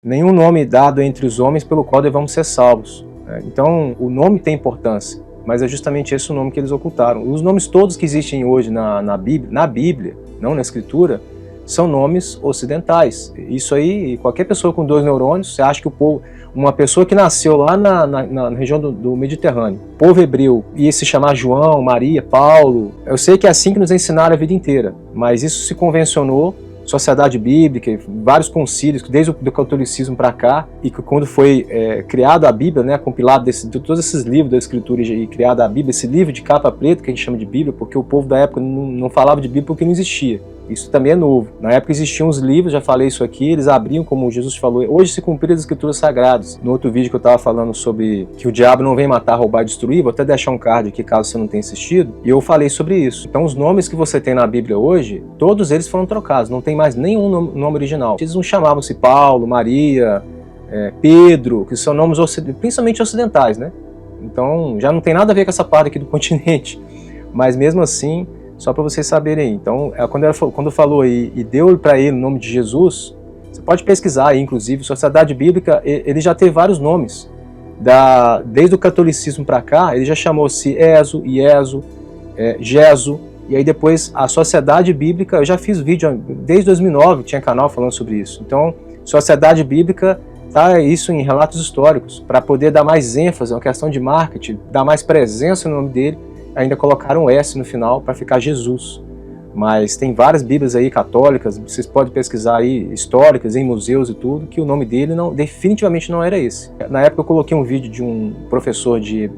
Nenhum nome dado entre os homens pelo qual devamos ser salvos. Então, o nome tem importância, mas é justamente esse o nome que eles ocultaram. Os nomes todos que existem hoje na Bíblia, não na Escritura, são nomes ocidentais. Isso aí, qualquer pessoa com 2 neurônios, você acha que uma pessoa que nasceu lá na região do Mediterrâneo, povo hebreu, ia se chamar João, Maria, Paulo. Eu sei que é assim que nos ensinaram a vida inteira, mas isso se convencionou. Sociedade Bíblica, vários concílios, desde o catolicismo para cá, e que quando foi criada a Bíblia, né, compilado de todos esses livros da Escritura e criada a Bíblia, esse livro de capa preta que a gente chama de Bíblia, porque o povo da época não falava de Bíblia porque não existia. Isso também é novo. Na época existiam os livros, já falei isso aqui, eles abriam, como Jesus falou, hoje se cumpriram as Escrituras Sagradas. No outro vídeo que eu estava falando sobre que o diabo não vem matar, roubar e destruir, vou até deixar um card aqui caso você não tenha assistido, e eu falei sobre isso. Então os nomes que você tem na Bíblia hoje, todos eles foram trocados, não tem mais nenhum nome original. Eles não chamavam-se Paulo, Maria, Pedro, que são nomes principalmente ocidentais, né? Então já não tem nada a ver com essa parte aqui do continente, mas mesmo assim, só para vocês saberem aí. Então, quando falou aí e deu para ele o nome de Jesus, você pode pesquisar aí, inclusive, Sociedade Bíblica, ele já teve vários nomes. Desde o catolicismo para cá, ele já chamou-se Ezo, Ieso, Geso, e aí depois a Sociedade Bíblica, eu já fiz vídeo, desde 2009 tinha canal falando sobre isso. Então, Sociedade Bíblica, tá isso em relatos históricos, para poder dar mais ênfase, é uma questão de marketing, dar mais presença no nome dele. Ainda colocaram um S no final para ficar Jesus. Mas tem várias Bíblias aí católicas, vocês podem pesquisar aí, históricas, em museus e tudo, que o nome dele definitivamente não era esse. Na época eu coloquei um vídeo de um professor de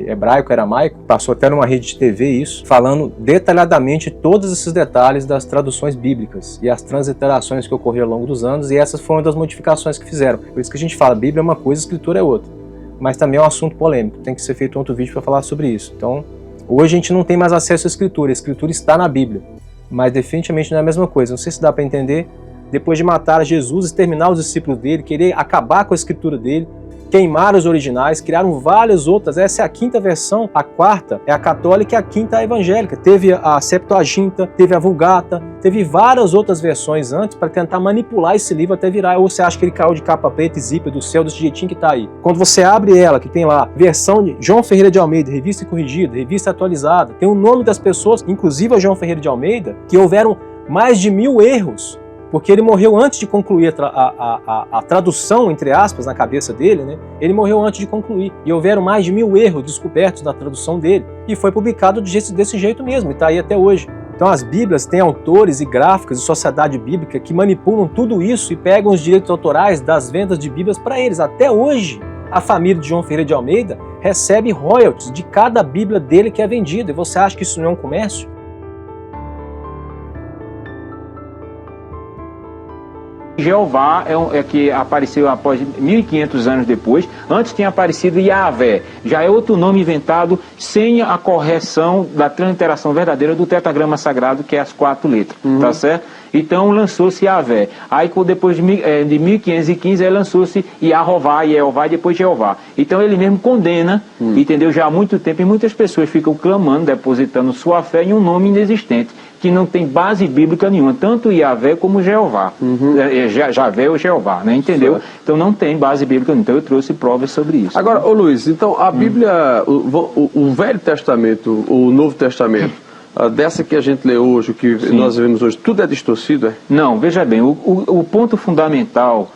hebraico, aramaico, passou até numa rede de TV isso, falando detalhadamente todos esses detalhes das traduções bíblicas e as transliterações que ocorreram ao longo dos anos, e essas foram das modificações que fizeram. Por isso que a gente fala, Bíblia é uma coisa, Escritura é outra. Mas também é um assunto polêmico, tem que ser feito outro vídeo para falar sobre isso. Então, hoje a gente não tem mais acesso à Escritura está na Bíblia, mas definitivamente não é a mesma coisa. Não sei se dá para entender, depois de matar Jesus, exterminar os discípulos dele, querer acabar com a Escritura dele, queimar os originais, criaram várias outras. Essa é a 5ª versão, a 4ª é a católica e a 5ª é a evangélica. Teve a Septuaginta, teve a Vulgata, teve várias outras versões antes para tentar manipular esse livro até virar. Ou você acha que ele caiu de capa preta e zíper do céu desse jeitinho que tá aí? Quando você abre ela, que tem lá, versão de João Ferreira de Almeida, revista corrigida, revista atualizada, tem o nome das pessoas, inclusive a João Ferreira de Almeida, que houveram mais de 1000 erros, porque ele morreu antes de concluir a tradução, entre aspas, na cabeça dele, né? Ele morreu antes de concluir. E houveram mais de 1000 erros descobertos na tradução dele. E foi publicado desse jeito mesmo, e está aí até hoje. Então as Bíblias têm autores e gráficos de Sociedade Bíblica que manipulam tudo isso e pegam os direitos autorais das vendas de Bíblias para eles. Até hoje, a família de João Ferreira de Almeida recebe royalties de cada Bíblia dele que é vendida. E você acha que isso não é um comércio? Jeová é que apareceu após 1500 anos depois. Antes tinha aparecido Yahvé, já é outro nome inventado sem a correção da transliteração verdadeira do tetragrama sagrado, que é as 4 letras, tá certo? Então lançou-se Yahvé. Aí depois de 1515 lançou-se Yahová, Yehová e depois Jeová. Então ele mesmo condena, entendeu? Já há muito tempo, e muitas pessoas ficam clamando, depositando sua fé em um nome inexistente, que não tem base bíblica nenhuma, tanto Yahvé como Jeová. Javé ou Jeová, né? Entendeu? Certo. Então não tem base bíblica nenhuma. Então eu trouxe provas sobre isso. Agora, ô Luiz, então a Bíblia, o Velho Testamento, o Novo Testamento, dessa que a gente lê hoje, o que nós vemos hoje, tudo é distorcido, é? Não, veja bem, o ponto fundamental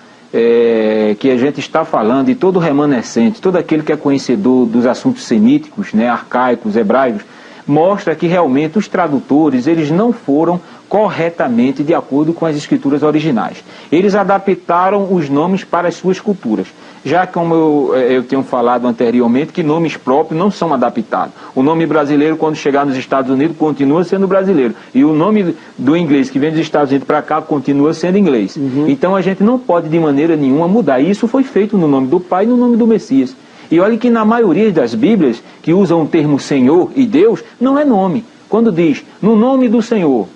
que a gente está falando, e todo remanescente, todo aquele que é conhecedor dos assuntos semíticos, né, arcaicos, hebraicos, mostra que realmente os tradutores, eles não foram corretamente de acordo com as escrituras originais. Eles adaptaram os nomes para as suas culturas. Já como eu tenho falado anteriormente, que nomes próprios não são adaptados. O nome brasileiro, quando chegar nos Estados Unidos, continua sendo brasileiro. E o nome do inglês que vem dos Estados Unidos para cá, continua sendo inglês. Então a gente não pode de maneira nenhuma mudar. E isso foi feito no nome do Pai e no nome do Messias. E olha que na maioria das Bíblias, que usam o termo Senhor e Deus, não é nome. Quando diz, no nome do Senhor,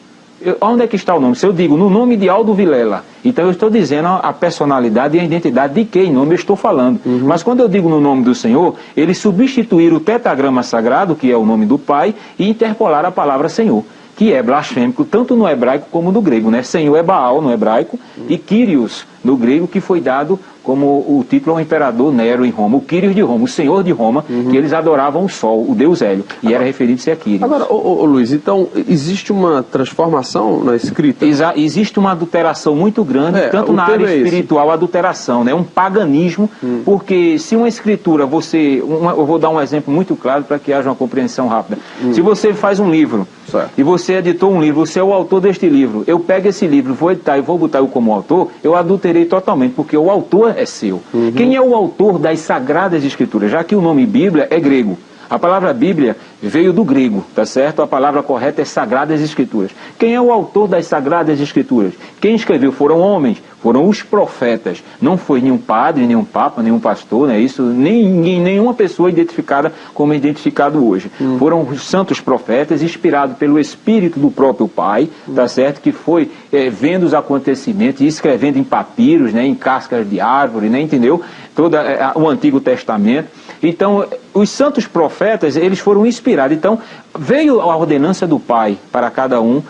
onde é que está o nome? Se eu digo, no nome de Aldo Vilela, então eu estou dizendo a personalidade e a identidade de quem nome eu estou falando. Mas quando eu digo no nome do Senhor, eles substituíram o tetragrama sagrado, que é o nome do Pai, e interpolaram a palavra Senhor. que é blasfêmico tanto no hebraico como no grego, né? Senhor é Baal no hebraico e Kyrios no grego, que foi dado como o título ao imperador Nero em Roma, o Kyrios de Roma, o Senhor de Roma, que eles adoravam o Sol, o Deus Hélio, e era referido-se a Kyrios. Agora, Luiz, então existe uma transformação na escrita? Existe uma adulteração muito grande, tanto na área espiritual, adulteração, né? Um paganismo, porque se uma escritura, eu vou dar um exemplo muito claro para que haja uma compreensão rápida. Se você faz um livro, e você editou um livro, você é o autor deste livro, eu pego esse livro, vou editar e vou botar eu como autor, eu adulterei totalmente, porque o autor é seu. Quem é o autor das Sagradas Escrituras? Já que o nome Bíblia é grego. A palavra Bíblia veio do grego, tá certo? A palavra correta é Sagradas Escrituras. Quem é o autor das Sagradas Escrituras? Quem escreveu foram homens, foram os profetas. Não foi nenhum padre, nenhum papa, nenhum pastor, né? Isso, nenhuma pessoa identificada como é identificado hoje. Foram os santos profetas, inspirados pelo Espírito do próprio Pai, tá certo? Que foi vendo os acontecimentos e escrevendo em papiros, né? Em cascas de árvore, né? Entendeu? Todo o Antigo Testamento. Então, os santos profetas, eles foram inspirados. Então, veio a ordenança do Pai para cada um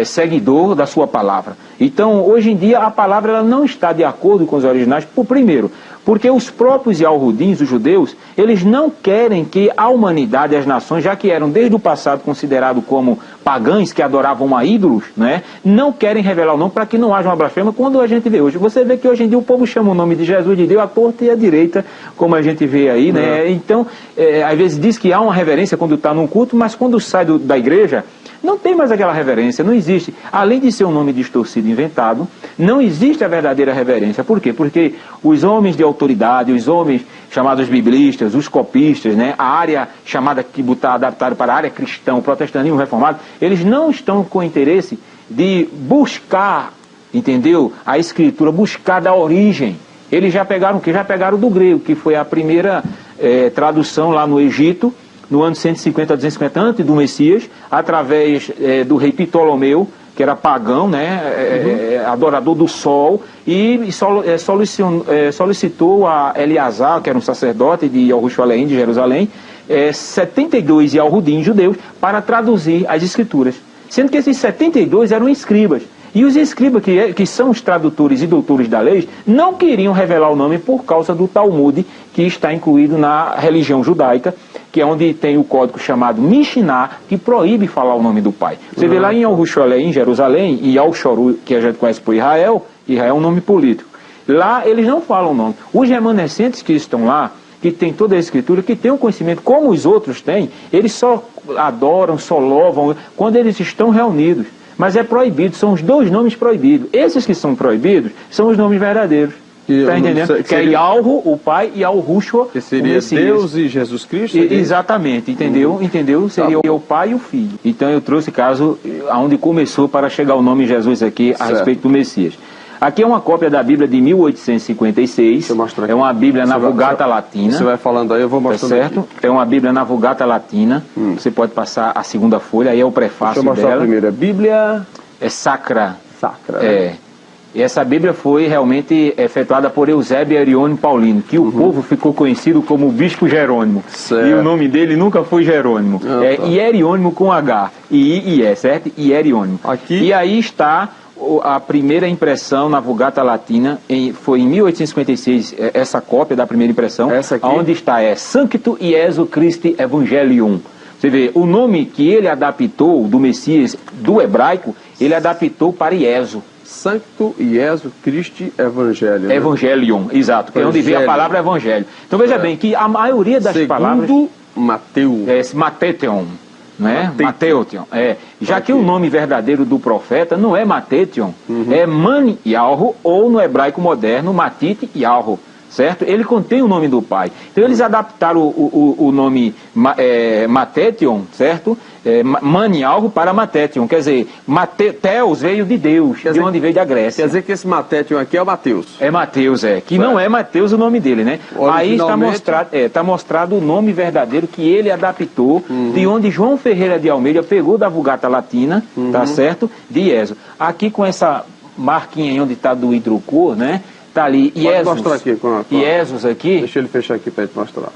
seguidor da sua palavra. Então, hoje em dia, a palavra ela não está de acordo com os originais, primeiro, porque os próprios Yahudins, os judeus, eles não querem que a humanidade, as nações, já que eram desde o passado considerados como pagãos que adoravam a ídolos, né, não querem revelar o nome para que não haja uma blasfêmia. Quando a gente vê hoje, você vê que hoje em dia o povo chama o nome de Jesus de Deus à torta e à direita, como a gente vê aí, né? Então, às vezes diz que há uma reverência quando está num culto, mas quando sai da igreja, não tem mais aquela reverência, não existe. Além de ser um nome distorcido, inventado, não existe a verdadeira reverência. Por quê? Porque os homens de autoridade, os homens chamados biblistas, os copistas, né, a área chamada que está adaptada para a área cristã, o protestantismo reformado, eles não estão com interesse de buscar, entendeu? A escritura, buscar da origem. Eles já pegaram o quê? Já pegaram do grego, que foi a primeira tradução lá no Egito, no ano 150 a 250 antes do Messias, através do rei Ptolomeu, que era pagão, né, adorador do sol, e solicitou a Eleazar, que era um sacerdote de Jerusalém, de Jerusalém, 72 Yahudim judeus, para traduzir as escrituras. Sendo que esses 72 eram escribas. E os escribas, que são os tradutores e doutores da lei, não queriam revelar o nome por causa do Talmud, que está incluído na religião judaica, que é onde tem o código chamado Mishnah, que proíbe falar o nome do Pai. Você vê lá em Jerusalém, em Jerusalém, e Al-Shoru, que a gente conhece por Israel é um nome político. Lá eles não falam o nome. Os remanescentes que estão lá, que tem toda a escritura, que tem o conhecimento como os outros têm, eles só adoram, só louvam quando eles estão reunidos. Mas é proibido, são os dois nomes proibidos. Esses que são proibidos são os nomes verdadeiros. Está entendendo? Que é Yahweh, o Pai, e Yahushua, que seria Deus e Jesus Cristo? Exatamente, entendeu? Entendeu? Seria o Pai e o Filho. Então eu trouxe caso onde começou para chegar o nome Jesus aqui a respeito do Messias. Aqui é uma cópia da Bíblia de 1856. É uma Bíblia na Vulgata Latina. Você vai falando aí, eu vou mostrando. Certo? Aqui. É uma Bíblia na Vulgata Latina. Você pode passar a segunda folha, aí é o prefácio dela. Deixa eu mostrar a primeira. Bíblia é Sacra. Sacra. E essa Bíblia foi realmente efetuada por Eusébio Hierônimo Paulino, que o povo ficou conhecido como o Bispo Jerônimo. Certo. E o nome dele nunca foi Jerônimo. Hierônimo com H. I, certo? Hierônimo. E aí está a primeira impressão na Vulgata Latina, foi em 1856, essa cópia da primeira impressão, onde está Sancto Iesu Christi Evangelium. Você vê, o nome que ele adaptou do Messias, do hebraico, ele adaptou para Iesu. Sancto Iesu Christi Evangelium. Né? Evangelium, exato, que é onde vem a palavra evangelho. Então veja bem que a maioria das palavras... Segundo Mateus. Matethon. Né? Matethon. Já que o nome verdadeiro do profeta não é Matethon, é Man Yahweh, ou no hebraico moderno, Matit Yahweh, certo? Ele contém o nome do Pai. Então eles adaptaram o nome Matethon, certo? Man Yahweh para Matethon, quer dizer, Theos veio de Deus, de onde veio da Grécia. Quer dizer que esse Matethon aqui é o Mateus. É Mateus, que não é Mateus o nome dele, né? Aí está mostrado o nome verdadeiro que ele adaptou, de onde João Ferreira de Almeida pegou da Vulgata Latina, tá certo? De Iesu. Aqui com essa marquinha aí onde está do hidrocor, né? está ali Pode Iesus. mostrar aqui. Iesus aqui. Deixa ele fechar aqui para ele mostrar.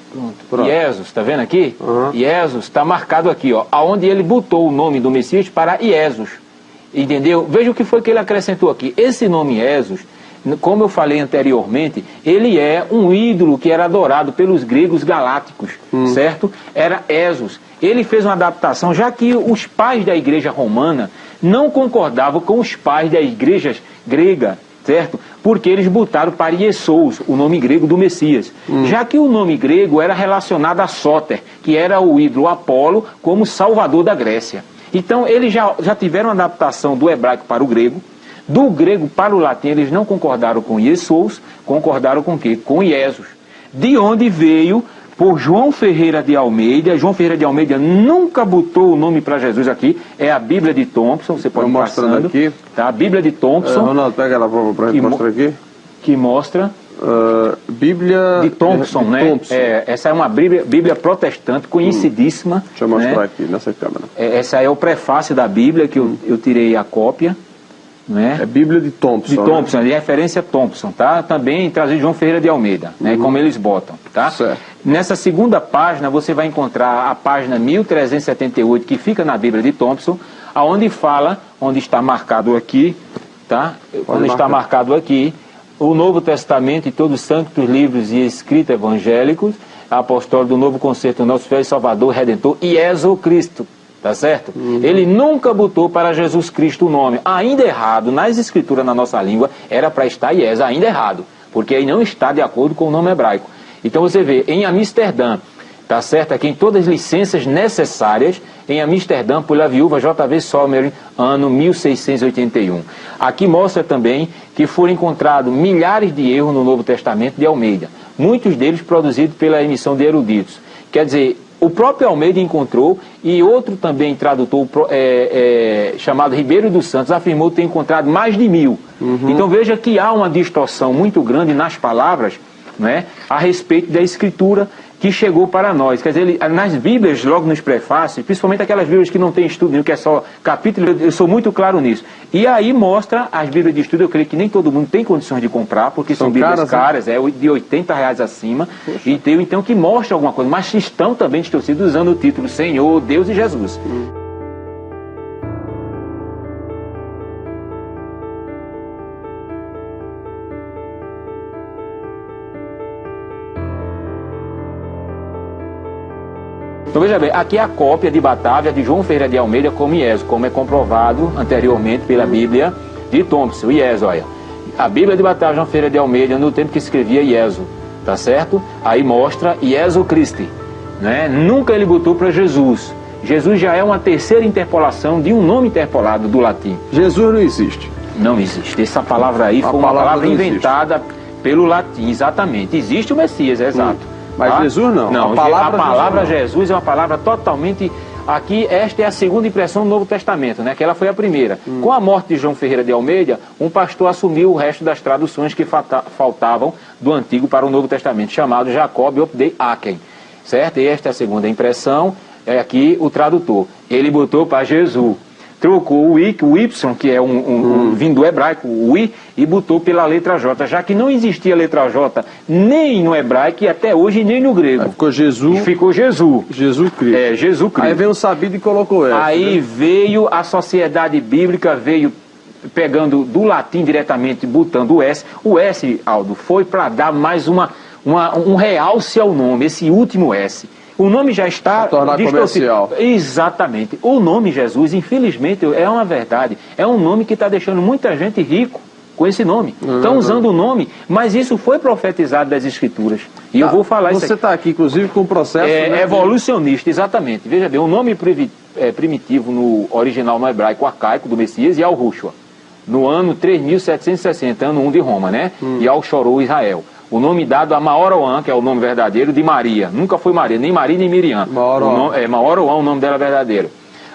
Pronto. Iesus, está vendo aqui? Uhum. Iesus está marcado aqui, ó, aonde ele botou o nome do Messias para Iesus. Entendeu? Veja o que foi que ele acrescentou aqui. Esse nome Iesus, como eu falei anteriormente, ele é um ídolo que era adorado pelos gregos galácticos, certo? Era Esos. Ele fez uma adaptação, já que os pais da igreja romana não concordavam com os pais da igreja grega, certo? Porque eles botaram para Iesous, o nome grego do Messias. Já que o nome grego era relacionado a Sóter, que era o ídolo Apolo como salvador da Grécia. Então eles já tiveram uma adaptação do hebraico para o grego. Do grego para o latim eles não concordaram com Iesous, concordaram com o quê? Com Iesus. De onde veio por João Ferreira de Almeida. João Ferreira de Almeida nunca botou o nome para Jesus aqui. É a Bíblia de Thompson, você pode ir mostrando aqui. Tá? A Bíblia de Thompson. Ronaldo, pega ela para a gente mostrar aqui. Que mostra... Bíblia de Thompson, né? Thompson. Essa é uma Bíblia protestante conhecidíssima. Deixa eu mostrar, né? aqui nessa câmera. Essa é o prefácio da Bíblia, que eu tirei a cópia. Né? É Bíblia de Thompson. De Thompson, de referência Thompson, tá? Também trazido de João Ferreira de Almeida, né? Como eles botam, tá? Certo. Nessa segunda página você vai encontrar a página 1378, que fica na Bíblia de Thompson, aonde fala, onde está marcado aqui, tá? Onde está marcado aqui, o Novo Testamento e todos os santos livros e escritos evangélicos, apóstolo do Novo Concerto, nosso fiel Salvador, Redentor, e Jesus Cristo. Tá certo? Ele nunca botou para Jesus Cristo o nome. Ainda errado, nas escrituras na nossa língua, era para estar Ies, ainda errado. Porque aí não está de acordo com o nome hebraico. Então você vê, em Amsterdã, tá certo? Aqui em todas as licenças necessárias, em Amsterdã, pela viúva J.V. Sommer, ano 1681. Aqui mostra também que foram encontrados milhares de erros no Novo Testamento de Almeida. Muitos deles produzidos pela emissão de eruditos. Quer dizer, o próprio Almeida encontrou, e outro também tradutor chamado Ribeiro dos Santos afirmou ter encontrado mais de 1000. Então veja que há uma distorção muito grande nas palavras, né, a respeito da escritura que chegou para nós. Quer dizer, nas Bíblias, logo nos prefácios, principalmente aquelas Bíblias que não tem estudo, que é só capítulo, eu sou muito claro nisso. E aí mostra as Bíblias de estudo, eu creio que nem todo mundo tem condições de comprar, porque são Bíblias caras, de R$80 acima, então que mostra alguma coisa, mas estão também distorcidos usando o título Senhor, Deus e Jesus. Então veja bem, aqui é a cópia de Batávia de João Ferreira de Almeida como Ies, como é comprovado anteriormente pela Bíblia de Thompson, Ies, olha. A Bíblia de Batávia de João Ferreira de Almeida no tempo que escrevia Ieso, tá certo? Aí mostra Iesu Christi, né? Nunca ele botou para Jesus. Jesus já é uma terceira interpolação de um nome interpolado do latim. Jesus não existe. Não existe. Essa palavra aí foi uma palavra inventada pelo latim, exatamente. Existe o Messias, é exato. Mas Jesus não. Não, a palavra Jesus é uma palavra totalmente... Aqui, esta é a segunda impressão do Novo Testamento, né? Que ela foi a primeira. Com a morte de João Ferreira de Almeida, um pastor assumiu o resto das traduções que faltavam do Antigo para o Novo Testamento, chamado Jacob Opdei Aken, certo? E esta é a segunda impressão, é aqui o tradutor. Ele botou para Jesus. Trocou o Y, que é vindo do hebraico, o I, e botou pela letra J, já que não existia letra J nem no hebraico e até hoje nem no grego. Aí ficou Jesus. Ficou Jesus. Jesus Cristo. É, Jesus Cristo. Aí veio um sabido e colocou S. Aí veio a sociedade bíblica, veio pegando do latim diretamente, botando o S. O S, Aldo, foi para dar mais um realce ao nome, esse último S. O nome já está comercial. Exatamente. O nome Jesus, infelizmente, é uma verdade. É um nome que está deixando muita gente rico com esse nome. Estão usando o nome, mas isso foi profetizado das Escrituras. E eu vou falar isso aqui. Você está aqui, inclusive, com o processo... evolucionista, exatamente. Veja bem, o nome primitivo no original no hebraico arcaico do Messias e Al-Rushua. No ano 3760, ano 1 de Roma, né? E Al-Shorou, Israel. O nome dado a Maoroã, que é o nome verdadeiro de Maria. Nunca foi Maria, nem Maria nem Miriam. Maoroã, o nome dela verdadeiro.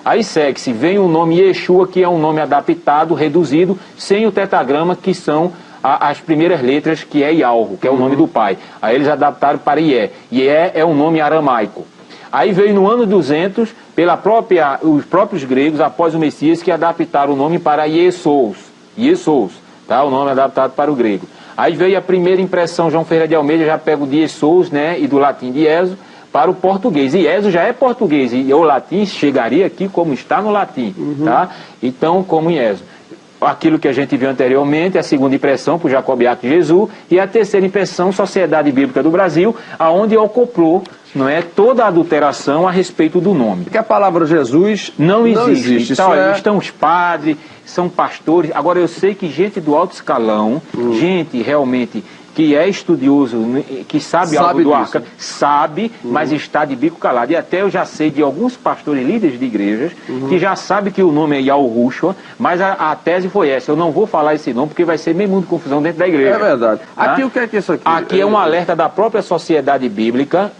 Aí segue-se, vem o nome Yeshua, que é um nome adaptado, reduzido, sem o tetragrama, que são as primeiras letras, que é Yalro, que é o nome do pai. Aí eles adaptaram para Ié. Ié é um nome aramaico. Aí veio no ano 200, os próprios gregos, após o Messias, que adaptaram o nome para Iesous. Iesous, tá? O nome adaptado para o grego. Aí veio a primeira impressão, João Ferreira de Almeida já pega o die sous, né, e do latim dieso, para o português. E eso já é português, e o latim chegaria aqui como está no latim, tá? Então, como em eso. Aquilo que a gente viu anteriormente, a segunda impressão por Jacobiato de Jesus, e a terceira impressão, Sociedade Bíblica do Brasil, aonde acoplou, não é, toda a adulteração a respeito do nome. Porque a palavra Jesus não existe. Então, Isso estão os padres, são pastores. Agora, eu sei que gente do alto escalão, gente realmente que é estudioso, que sabe algo do arca, sabe, mas está de bico calado. E até eu já sei de alguns pastores líderes de igrejas que já sabem que o nome é Yahushua, mas a tese foi essa: eu não vou falar esse nome porque vai ser meio mundo de confusão dentro da igreja. É verdade. Tá? Aqui o que é isso aqui? Aqui é um alerta da própria Sociedade Bíblica,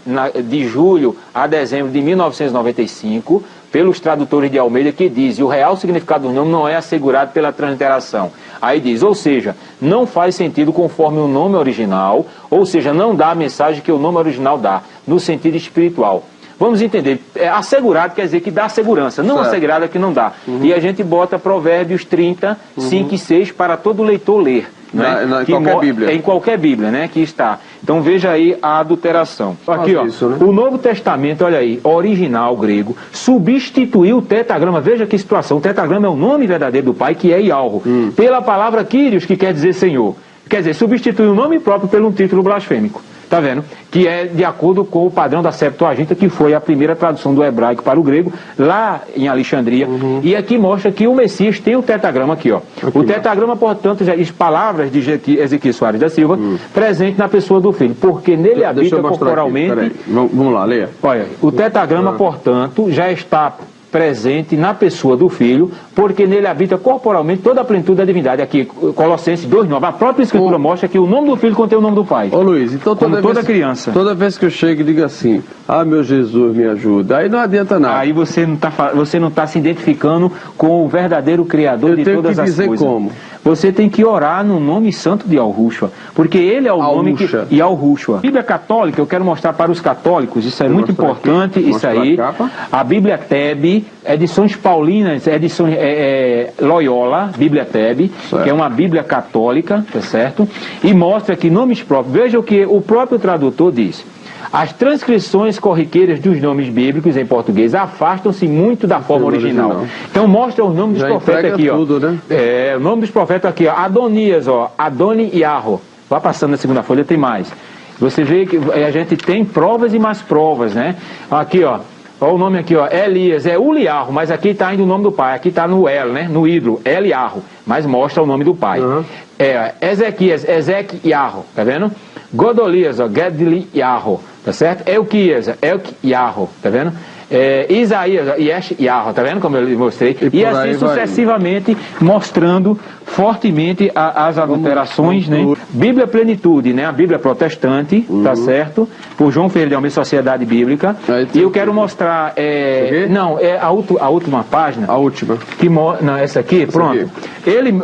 de julho a dezembro de 1995, pelos tradutores de Almeida, que diz: o real significado do nome não é assegurado pela transliteração. Aí diz, ou seja, não faz sentido conforme o nome original, ou seja, não dá a mensagem que o nome original dá, no sentido espiritual. Vamos entender, assegurado quer dizer que dá segurança, não assegurado é que não dá. E a gente bota Provérbios 30, 5 e 6 para todo leitor ler. Né? Em qualquer Bíblia. Em qualquer Bíblia, né? Que está. Então veja aí a adulteração. Aqui, ó, isso, né? O Novo Testamento, olha aí, original grego, substituiu o tetragrama. Veja que situação. O tetragrama é o nome verdadeiro do Pai, que é Yahweh, pela palavra Kyrios, que quer dizer Senhor. Quer dizer, substituiu o nome próprio por um título blasfêmico. Tá vendo? Que é de acordo com o padrão da Septuaginta, que foi a primeira tradução do hebraico para o grego, lá em Alexandria. E aqui mostra que o Messias tem o tetragrama aqui, ó. O tetragrama, portanto, já diz palavras de Ezequiel Soares da Silva, presente na pessoa do Filho, porque nele habita corporalmente... Vamos lá, leia. Olha, o tetragrama, portanto, já está presente na pessoa do Filho, porque nele habita corporalmente toda a plenitude da divindade. Aqui, Colossenses 2:9, a própria Escritura mostra que o nome do Filho contém o nome do Pai. Ô Luiz, então toda criança. Toda vez que eu chego e digo assim, ah, meu Jesus, me ajuda, aí não adianta nada. Aí você não está se identificando com o verdadeiro Criador de todas as coisas. Eu tenho que dizer como? Você tem que orar no nome santo de Yahushua, porque ele é o nome que... Yahushua. A Bíblia Católica, eu quero mostrar para os católicos, isso é muito importante, isso aí. A Bíblia Tebe, edições paulinas, edições Loyola, Bíblia Tebe, que é uma Bíblia católica, tá certo? E mostra que nomes próprios, veja o que o próprio tradutor diz. As transcrições corriqueiras dos nomes bíblicos em português afastam-se muito da forma original. Então mostra os nomes dos profetas aqui, tudo, ó. Né? O nome dos profetas aqui, ó. Adonias, ó. Adoni Yahro. Vai passando na segunda folha, tem mais. Você vê que a gente tem provas e mais provas, né? Aqui, ó. Olha o nome aqui, ó. Elias, é Uliarro, mas aqui está ainda o nome do pai. Aqui está no El, né? No hidro, Eliarro. Mas mostra o nome do pai. Ezequias, Ezequiarro, tá vendo? Godolias, ó, Gedli Yarro, tá certo? Elquias, Yarro, tá vendo? Isaías, Yesh Yarro, tá vendo como eu mostrei? E assim sucessivamente, mostrando fortemente as adulterações, né? Bíblia Plenitude, né? A Bíblia Protestante, tá certo? Por João Ferreira de Almeida, Sociedade Bíblica. E eu quero mostrar, não, é a última página. A última. Não, essa aqui, pronto.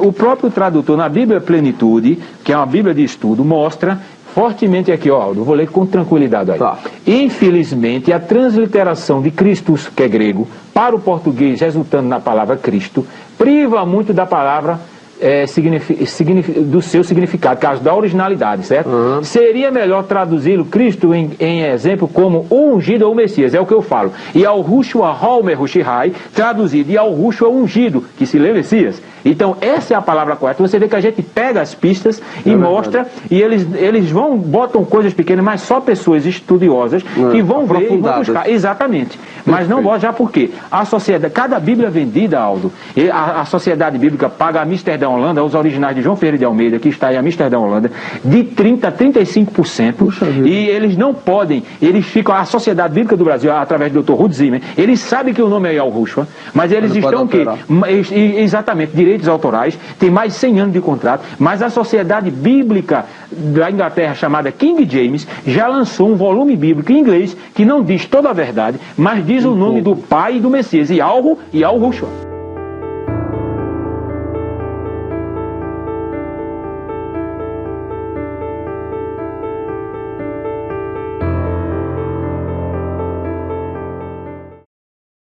O próprio tradutor na Bíblia Plenitude, que é uma Bíblia de estudo, mostra fortemente aqui, ó, Aldo, vou ler com tranquilidade aí. Tá. Infelizmente, a transliteração de Christus, que é grego, para o português, resultando na palavra Cristo, priva muito da palavra do seu significado, caso da originalidade, certo? Seria melhor traduzi-lo, Cristo, em exemplo, como o ungido ou o Messias, é o que eu falo. E ao Rushua Homer Rushihai, traduzido, e ao Rushua ungido, que se lê Messias. Então, essa é a palavra correta. Você vê que a gente pega as pistas e mostra, e eles botam coisas pequenas, mas só pessoas estudiosas que vão ver e vão buscar. Exatamente. Mas não botam já por quê? A sociedade, cada Bíblia vendida, Aldo, a Sociedade Bíblica paga a Amsterdã, Holanda, os originais de João Ferreira de Almeida, que está em Amsterdã, Holanda, de 30% a 35%. E eles não podem, eles ficam, a Sociedade Bíblica do Brasil, através do Dr. Ruth Zimmer, eles sabem que o nome é Yahushua, mas eles estão o quê? Exatamente, direitos autorais, tem mais de 100 anos de contrato, mas a Sociedade Bíblica da Inglaterra, chamada King James, já lançou um volume bíblico em inglês que não diz toda a verdade, mas diz o nome do Pai e do Messias, Yahushua.